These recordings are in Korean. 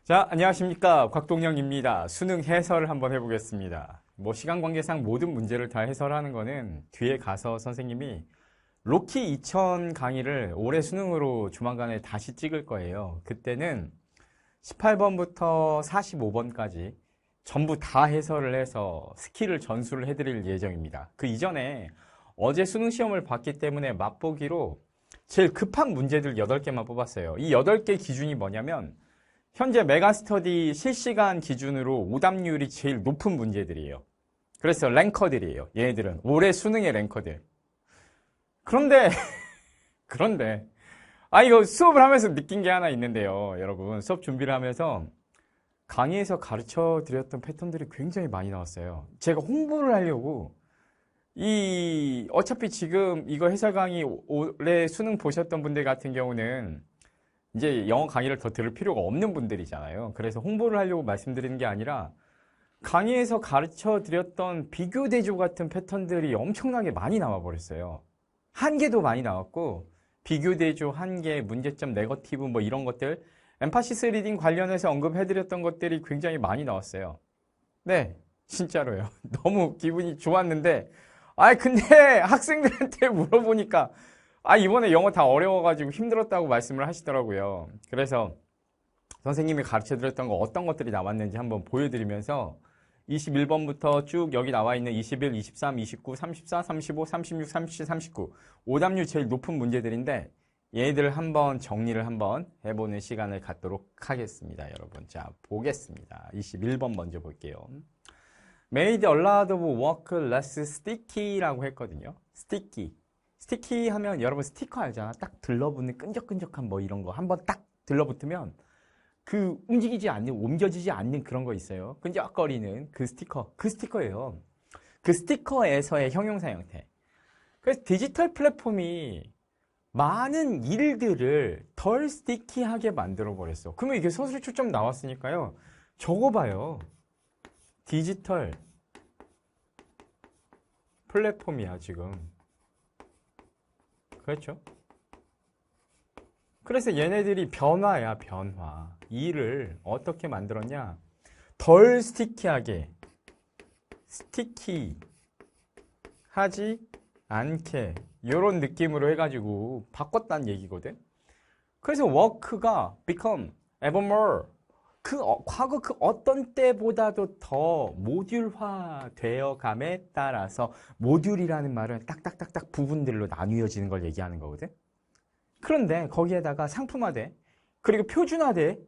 자, 안녕하십니까. 곽동영입니다. 수능 해설을 한번 해보겠습니다. 시간 관계상 모든 문제를 다 해설하는 거는 뒤에 가서 선생님이 로키 2000 강의를 올해 수능으로 조만간에 다시 찍을 거예요. 그때는 18번부터 45번까지 전부 다 해설을 해서 스킬을 전수를 해드릴 예정입니다. 그 이전에 어제 수능 시험을 봤기 때문에 맛보기로 제일 급한 문제들 8개만 뽑았어요. 이 8개 기준이 뭐냐면 현재 메가스터디 실시간 기준으로 오답률이 제일 높은 문제들이에요. 그래서 랭커들이에요. 얘네들은 올해 수능의 랭커들. 그런데 이거 수업을 하면서 느낀 게 하나 있는데요. 여러분, 수업 준비를 하면서 강의에서 가르쳐 드렸던 패턴들이 굉장히 많이 나왔어요. 제가 홍보를 하려고 어차피 지금 이거 해설 강의 올해 수능 보셨던 분들 같은 경우는 이제 영어 강의를 더 들을 필요가 없는 분들이잖아요. 그래서 홍보를 하려고 말씀드리는 게 아니라 강의에서 가르쳐 드렸던 비교 대조 같은 패턴들이 엄청나게 많이 나와 버렸어요. 한계도 많이 나왔고 비교 대조, 한계, 문제점, 네거티브 이런 것들 엠파시스 리딩 관련해서 언급해드렸던 것들이 굉장히 많이 나왔어요. 네, 진짜로요. 너무 기분이 좋았는데 근데 학생들한테 물어보니까 이번에 영어 다 어려워가지고 힘들었다고 말씀을 하시더라고요. 그래서 선생님이 가르쳐드렸던 거 어떤 것들이 나왔는지 한번 보여드리면서 21번부터 쭉 여기 나와 있는 21, 23, 29, 34, 35, 36, 37, 39 오답률 제일 높은 문제들인데 얘네들을 한번 정리를 한번 해보는 시간을 갖도록 하겠습니다. 여러분, 자 보겠습니다. 21번 먼저 볼게요. Made a lot of work less sticky라고 했거든요. 스티키 하면 여러분 스티커 알잖아. 딱 들러붙는 끈적끈적한 이런 거 한번 딱 들러붙으면 그 움직이지 않는, 옮겨지지 않는 그런 거 있어요. 끈적거리는 그 스티커예요. 그 스티커에서의 형용사 형태. 그래서 디지털 플랫폼이 많은 일들을 덜 스티키하게 만들어 버렸어. 그러면 이게 서술에 초점 나왔으니까요. 적어봐요. 디지털 플랫폼이야 지금. 그렇죠? 그래서 얘네들이 변화야, 변화. 일을 어떻게 만들었냐? 덜 스티키하게, 스티키하지 않게 이런 느낌으로 해가지고 바꿨다는 얘기거든. 그래서 work가 become ever more 과거 그 어떤 때보다도 더 모듈화 되어감에 따라서 모듈이라는 말은 딱딱딱딱 부분들로 나뉘어지는 걸 얘기하는 거거든. 그런데 거기에다가 상품화돼, 그리고 표준화돼,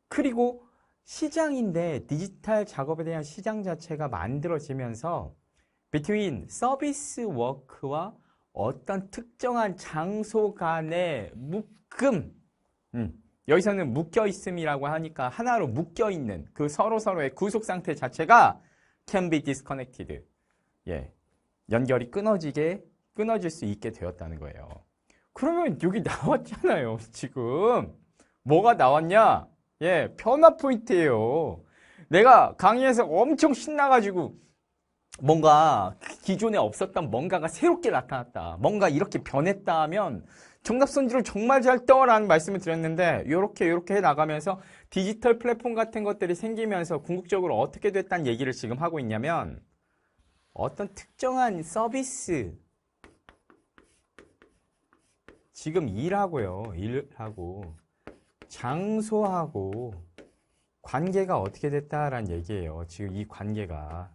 그리고 시장인데 디지털 작업에 대한 시장 자체가 만들어지면서 between 서비스 워크와 어떤 특정한 장소 간의 묶음, 여기서는 묶여있음이라고 하니까 하나로 묶여있는 그 서로서로의 구속 상태 자체가 can be disconnected. 예, 연결이 끊어질 수 있게 되었다는 거예요. 그러면 여기 나왔잖아요. 지금 뭐가 나왔냐? 예, 변화 포인트예요. 내가 강의에서 엄청 신나가지고 뭔가 기존에 없었던 뭔가가 새롭게 나타났다, 뭔가 이렇게 변했다 하면 정답선지를 정말 잘 떠라는 말씀을 드렸는데 이렇게 해나가면서 디지털 플랫폼 같은 것들이 생기면서 궁극적으로 어떻게 됐다는 얘기를 지금 하고 있냐면 어떤 특정한 서비스, 지금 일하고 장소하고 관계가 어떻게 됐다라는 얘기예요. 지금 이 관계가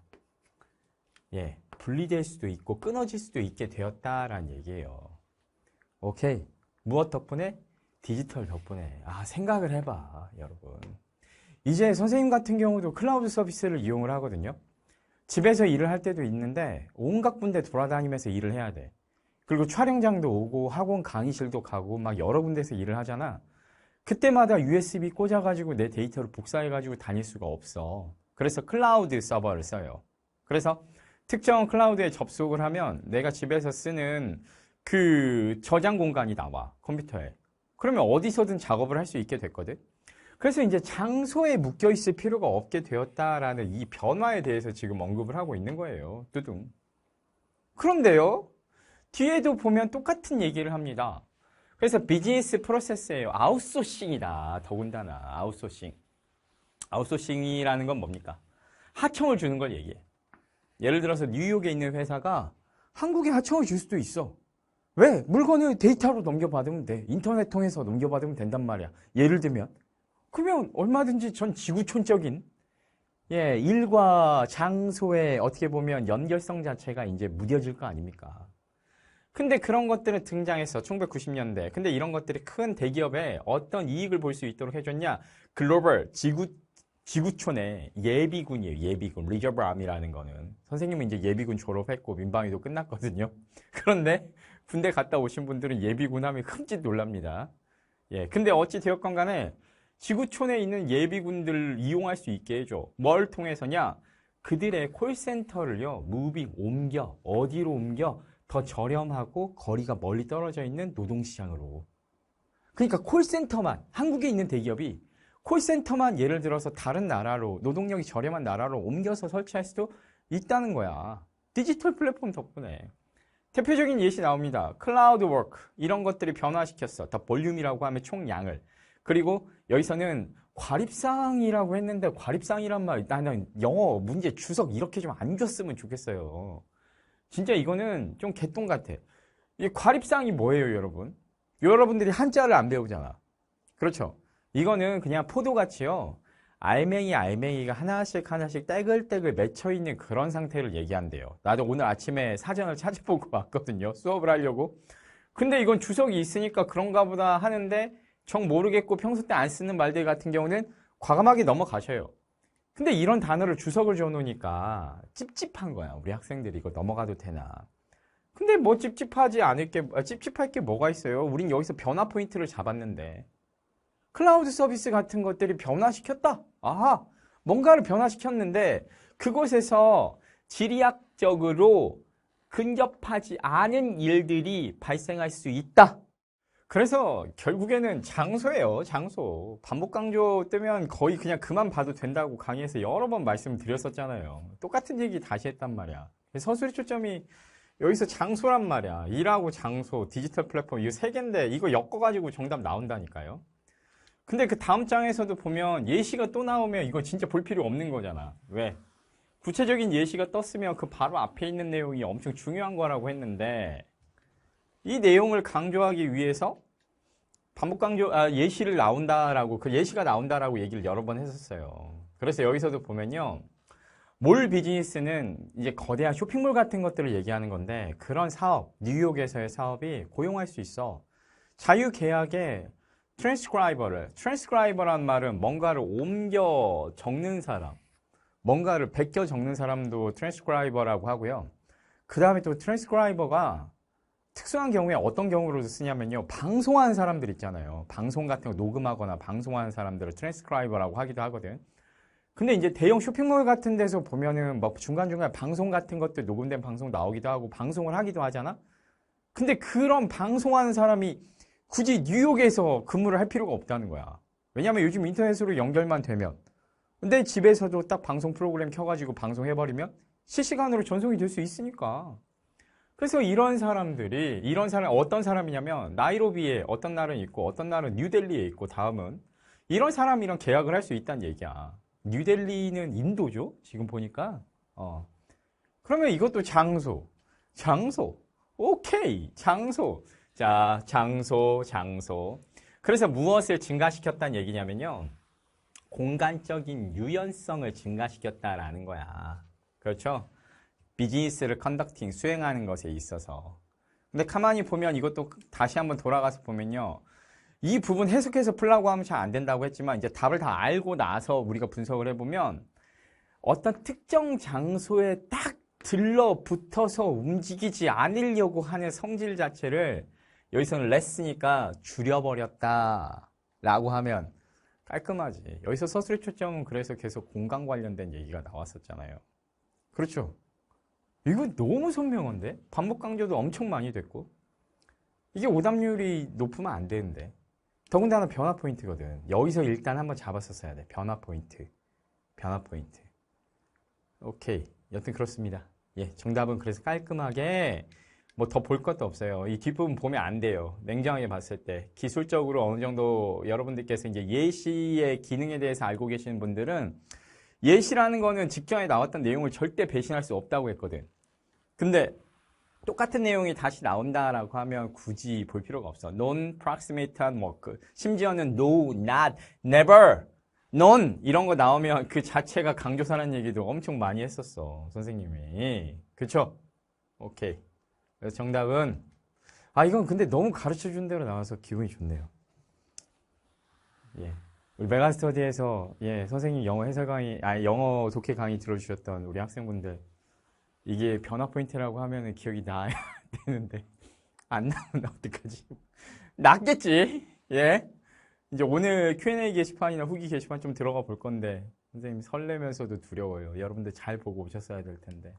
분리될 수도 있고 끊어질 수도 있게 되었다라는 얘기예요. 오케이. 무엇 덕분에? 디지털 덕분에. 생각을 해봐, 여러분. 이제 선생님 같은 경우도 클라우드 서비스를 이용을 하거든요. 집에서 일을 할 때도 있는데 온갖 군데 돌아다니면서 일을 해야 돼. 그리고 촬영장도 오고 학원 강의실도 가고 막 여러 군데서 일을 하잖아. 그때마다 USB 꽂아가지고 내 데이터를 복사해가지고 다닐 수가 없어. 그래서 클라우드 서버를 써요. 그래서 특정 클라우드에 접속을 하면 내가 집에서 쓰는 그 저장 공간이 나와, 컴퓨터에. 그러면 어디서든 작업을 할 수 있게 됐거든. 그래서 이제 장소에 묶여 있을 필요가 없게 되었다라는 이 변화에 대해서 지금 언급을 하고 있는 거예요. 뚜둥. 그런데요, 뒤에도 보면 똑같은 얘기를 합니다. 그래서 비즈니스 프로세스예요. 아웃소싱이다. 더군다나 아웃소싱. 아웃소싱이라는 건 뭡니까? 하청을 주는 걸 얘기해. 예를 들어서 뉴욕에 있는 회사가 한국에 하청을 줄 수도 있어. 왜? 물건을 데이터로 넘겨받으면 돼. 인터넷 통해서 넘겨받으면 된단 말이야. 예를 들면. 그러면 얼마든지 전 지구촌적인 일과 장소의 어떻게 보면 연결성 자체가 이제 무뎌질 거 아닙니까? 근데 그런 것들은 등장했어. 1990년대. 근데 이런 것들이 큰 대기업에 어떤 이익을 볼 수 있도록 해줬냐? 글로벌 지구촌의 예비군이에요. 예비군. 리저브 아미라는 거는. 선생님은 이제 예비군 졸업했고 민방위도 끝났거든요. 그런데 군대 갔다 오신 분들은 예비군 하면 흠칫 놀랍니다. 근데 어찌 되었건 간에 지구촌에 있는 예비군들을 이용할 수 있게 해줘. 뭘 통해서냐? 그들의 콜센터를요, 무빙, 옮겨. 어디로 옮겨? 더 저렴하고 거리가 멀리 떨어져 있는 노동시장으로. 그러니까 콜센터만, 한국에 있는 대기업이 콜센터만 예를 들어서 다른 나라로, 노동력이 저렴한 나라로 옮겨서 설치할 수도 있다는 거야. 디지털 플랫폼 덕분에. 대표적인 예시 나옵니다. 클라우드 워크. 이런 것들이 변화시켰어. 더 볼륨이라고 하면 총량을. 그리고 여기서는 과립상이라고 했는데 과립상이란 말, 나는 영어 문제 주석 이렇게 좀 안 줬으면 좋겠어요. 진짜 이거는 좀 개똥 같아. 이 과립상이 뭐예요, 여러분? 여러분들이 한자를 안 배우잖아. 그렇죠? 이거는 그냥 포도같이요. 알맹이가 하나씩 하나씩 떼글떼글 맺혀있는 그런 상태를 얘기한대요. 나도 오늘 아침에 사전을 찾아보고 왔거든요. 수업을 하려고. 근데 이건 주석이 있으니까 그런가 보다 하는데 정 모르겠고 평소 때 안 쓰는 말들 같은 경우는 과감하게 넘어가셔요. 근데 이런 단어를 주석을 줘놓으니까 찝찝한 거야. 우리 학생들이 이거 넘어가도 되나. 근데 뭐 찝찝할 게 뭐가 있어요? 우린 여기서 변화 포인트를 잡았는데. 클라우드 서비스 같은 것들이 변화시켰다. 아하, 뭔가를 변화시켰는데 그곳에서 지리학적으로 근접하지 않은 일들이 발생할 수 있다. 그래서 결국에는 장소예요, 장소. 반복 강조 뜨면 거의 그냥 그만 봐도 된다고 강의에서 여러 번 말씀드렸었잖아요. 똑같은 얘기 다시 했단 말이야. 서술의 초점이 여기서 장소란 말이야. 일하고 장소, 디지털 플랫폼 이거 세 개인데 이거 엮어가지고 정답 나온다니까요. 근데 그 다음 장에서도 보면 예시가 또 나오면 이거 진짜 볼 필요 없는 거잖아. 왜? 구체적인 예시가 떴으면 그 바로 앞에 있는 내용이 엄청 중요한 거라고 했는데 이 내용을 강조하기 위해서 반복 강조, 예시를 나온다라고, 그 예시가 나온다라고 얘기를 여러 번 했었어요. 그래서 여기서도 보면요. 몰 비즈니스는 이제 거대한 쇼핑몰 같은 것들을 얘기하는 건데 그런 사업, 뉴욕에서의 사업이 고용할 수 있어. 자유계약에 트랜스크라이버란 말은 뭔가를 옮겨 적는 사람, 뭔가를 베껴 적는 사람도 트랜스크라이버라고 하고요. 그 다음에 또 트랜스크라이버가 특수한 경우에 어떤 경우로 쓰냐면요. 방송하는 사람들 있잖아요. 방송 같은 거 녹음하거나 방송하는 사람들을 트랜스크라이버라고 하기도 하거든. 근데 이제 대형 쇼핑몰 같은 데서 보면은 뭐 중간중간 방송 같은 것들 녹음된 방송 나오기도 하고 방송을 하기도 하잖아? 근데 그런 방송하는 사람이 굳이 뉴욕에서 근무를 할 필요가 없다는 거야. 왜냐면 요즘 인터넷으로 연결만 되면 내 집에서도 딱 방송 프로그램 켜가지고 방송해버리면 실시간으로 전송이 될 수 있으니까. 그래서 이런 사람들이, 어떤 사람이냐면, 나이로비에 어떤 날은 있고, 어떤 날은 뉴델리에 있고, 다음은, 이런 사람이랑 계약을 할 수 있다는 얘기야. 뉴델리는 인도죠? 지금 보니까. 그러면 이것도 장소. 오케이. 장소. 자, 장소. 그래서 무엇을 증가시켰다는 얘기냐면요. 공간적인 유연성을 증가시켰다라는 거야. 그렇죠? 비즈니스를 수행하는 것에 있어서. 근데 가만히 보면 이것도 다시 한번 돌아가서 보면요. 이 부분 해석해서 풀라고 하면 잘 안 된다고 했지만 이제 답을 다 알고 나서 우리가 분석을 해보면 어떤 특정 장소에 딱 들러붙어서 움직이지 않으려고 하는 성질 자체를 여기서는 레스니까 줄여버렸다 라고 하면 깔끔하지. 여기서 서술의 초점은 그래서 계속 공간 관련된 얘기가 나왔었잖아요. 그렇죠? 이거 너무 선명한데? 반복 강조도 엄청 많이 됐고 이게 오답률이 높으면 안 되는데 더군다나 변화 포인트거든. 여기서 일단 한번 잡았었어야 돼. 변화 포인트. 오케이. 여튼 그렇습니다. 예, 정답은 그래서 깔끔하게 뭐 더 볼 것도 없어요. 이 뒷부분 보면 안 돼요. 냉정하게 봤을 때. 기술적으로 어느 정도 여러분들께서 이제 예시의 기능에 대해서 알고 계시는 분들은 예시라는 거는 직전에 나왔던 내용을 절대 배신할 수 없다고 했거든. 근데 똑같은 내용이 다시 나온다라고 하면 굳이 볼 필요가 없어. non-proximate한 work. 심지어는 no, not, never, none 이런 거 나오면 그 자체가 강조사라는 얘기도 엄청 많이 했었어. 선생님이. 그쵸? 오케이. 그래서 정답은 이건 근데 너무 가르쳐준 대로 나와서 기분이 좋네요. 예. 우리 메가스터디에서 선생님 영어 해설 강의, 영어 독해 강의 들어주셨던 우리 학생분들 이게 변화 포인트라고 하면은 기억이 나야 되는데 안 나오면 어떡하지? 낫겠지. 예. 이제 오늘 Q&A 게시판이나 후기 게시판 좀 들어가 볼 건데 선생님 설레면서도 두려워요. 여러분들 잘 보고 오셨어야 될 텐데.